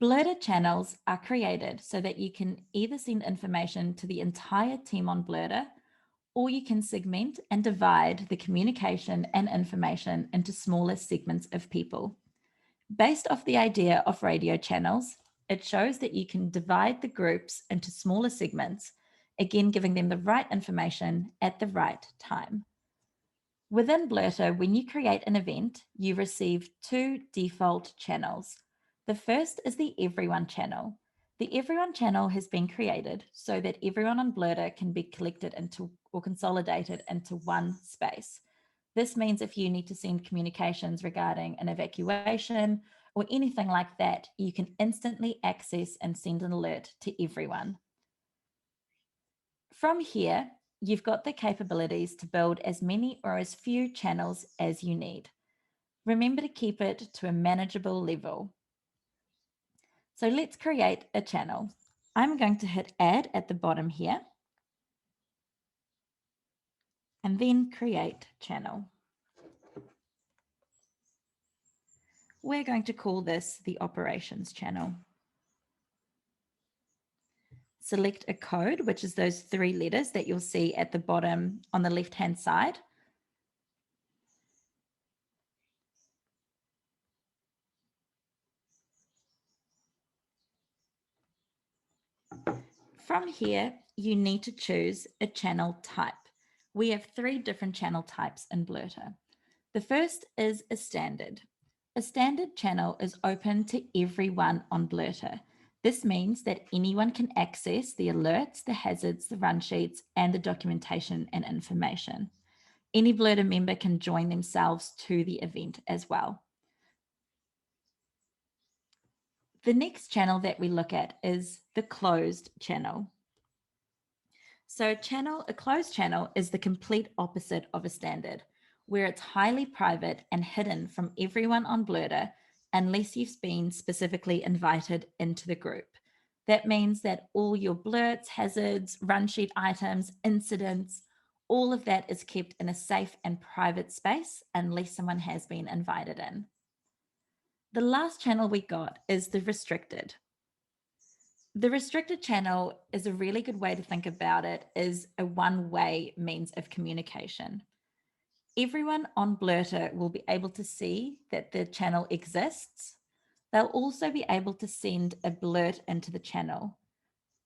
Blurter channels are created so that you can either send information to the entire team on Blurter, or you can segment and divide the communication and information into smaller segments of people. Based off the idea of radio channels, it shows that you can divide the groups into smaller segments, again giving them the right information at the right time. Within Blurter, when you create an event, you receive two default channels. The first is the Everyone channel. The Everyone channel has been created so that everyone on Blurter can be collected into or consolidated into one space. This means if you need to send communications regarding an evacuation or anything like that, you can instantly access and send an alert to everyone. From here, you've got the capabilities to build as many or as few channels as you need. Remember to keep it to a manageable level. So let's create a channel. I'm going to hit add at the bottom here and then create channel. We're going to call this the operations channel. Select a code, which is those 3 letters that you'll see at the bottom on the left-hand side. From here, you need to choose a channel type. We have 3 different channel types in Blurter. The first is a standard. A standard channel is open to everyone on Blurter. This means that anyone can access the alerts, the hazards, the run sheets, and the documentation and information. Any Blurter member can join themselves to the event as well. The next channel that we look at is the closed channel. So a closed channel is the complete opposite of a standard, where it's highly private and hidden from everyone on Blurter unless you've been specifically invited into the group. That means that all your alerts, hazards, run sheet items, incidents, all of that is kept in a safe and private space unless someone has been invited in. The last channel we got is the restricted. The restricted channel is a really good way to think about it as a one-way means of communication. Everyone on Blurter will be able to see that the channel exists. They'll also be able to send a blurt into the channel,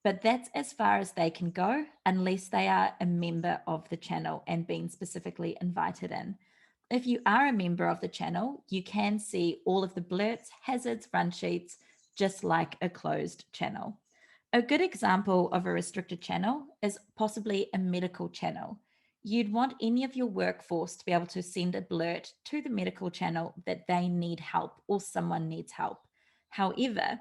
but that's as far as they can go unless they are a member of the channel and been specifically invited in. If you are a member of the channel, you can see all of the blurts, hazards, run sheets, just like a closed channel. A good example of a restricted channel is possibly a medical channel. You'd want any of your workforce to be able to send a alert to the medical channel that they need help or someone needs help. However,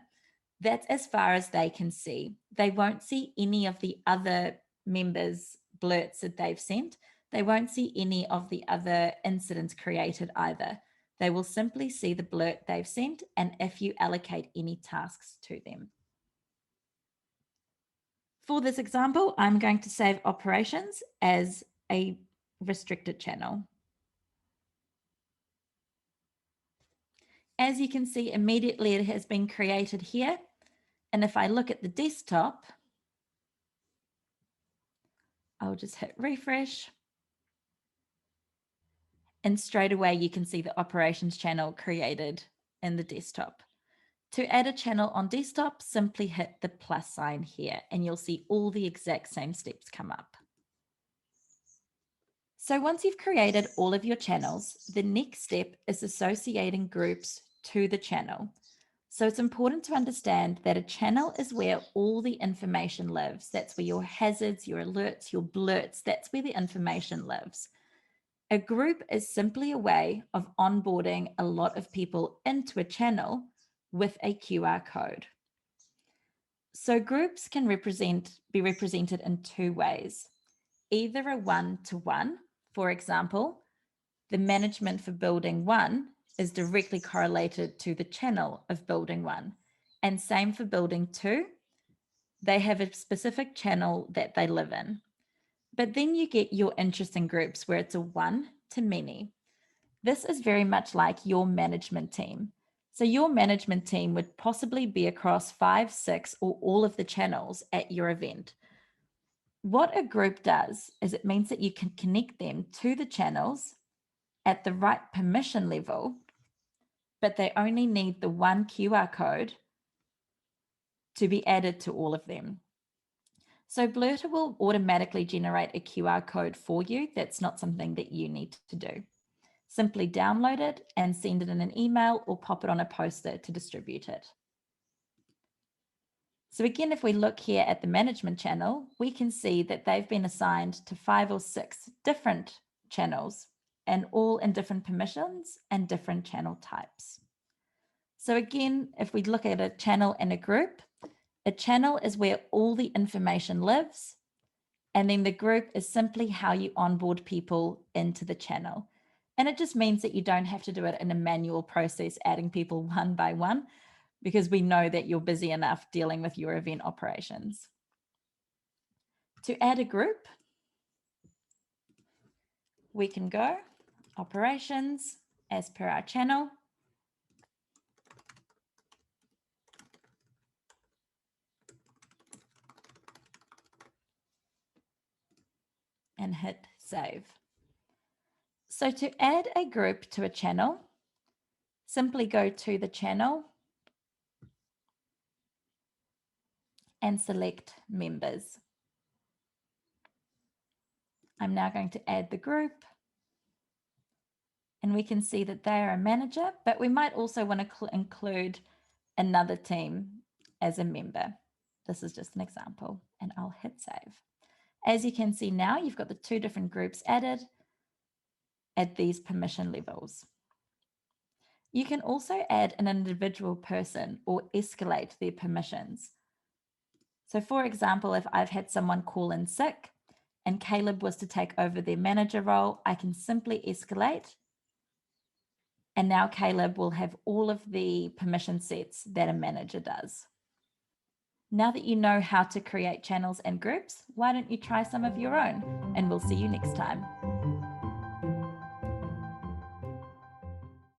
that's as far as they can see. They won't see any of the other members' alerts that they've sent. They won't see any of the other incidents created either. They will simply see the alert they've sent and if you allocate any tasks to them. For this example, I'm going to save operations as a restricted channel. As you can see, immediately it has been created here. And if I look at the desktop, I'll just hit refresh. And straight away, you can see the operations channel created in the desktop. To add a channel on desktop, simply hit the plus sign here and you'll see all the exact same steps come up. So once you've created all of your channels, the next step is associating groups to the channel. So it's important to understand that a channel is where all the information lives. That's where your hazards, your alerts, your blurts, that's where the information lives. A group is simply a way of onboarding a lot of people into a channel with a QR code. So groups can be represented in 2 ways. Either a one-to-one, for example, the management for building 1 is directly correlated to the channel of building 1. And same for building 2, they have a specific channel that they live in. But then you get your interesting groups where it's a one to many. This is very much like your management team. So your management team would possibly be across 5, 6, or all of the channels at your event. What a group does is it means that you can connect them to the channels at the right permission level, but they only need the one QR code to be added to all of them. So Blurter will automatically generate a QR code for you. That's not something that you need to do. Simply download it and send it in an email or pop it on a poster to distribute it. So again, if we look here at the management channel, we can see that they've been assigned to 5 or 6 different channels, and all in different permissions and different channel types. So again, if we look at a channel and a group, a channel is where all the information lives, and then the group is simply how you onboard people into the channel. And it just means that you don't have to do it in a manual process, adding people one by one, because we know that you're busy enough dealing with your event operations. To add a group, we can go operations as per our channel. And hit save. So to add a group to a channel, simply go to the channel and select members. I'm now going to add the group, and we can see that they are a manager, but we might also want to include another team as a member. This is just an example, and I'll hit save. As you can see now, you've got the 2 different groups added at these permission levels. You can also add an individual person or escalate their permissions. So for example, if I've had someone call in sick and Caleb was to take over their manager role, I can simply escalate. And now Caleb will have all of the permission sets that a manager does. Now that you know how to create channels and groups, why don't you try some of your own? And we'll see you next time.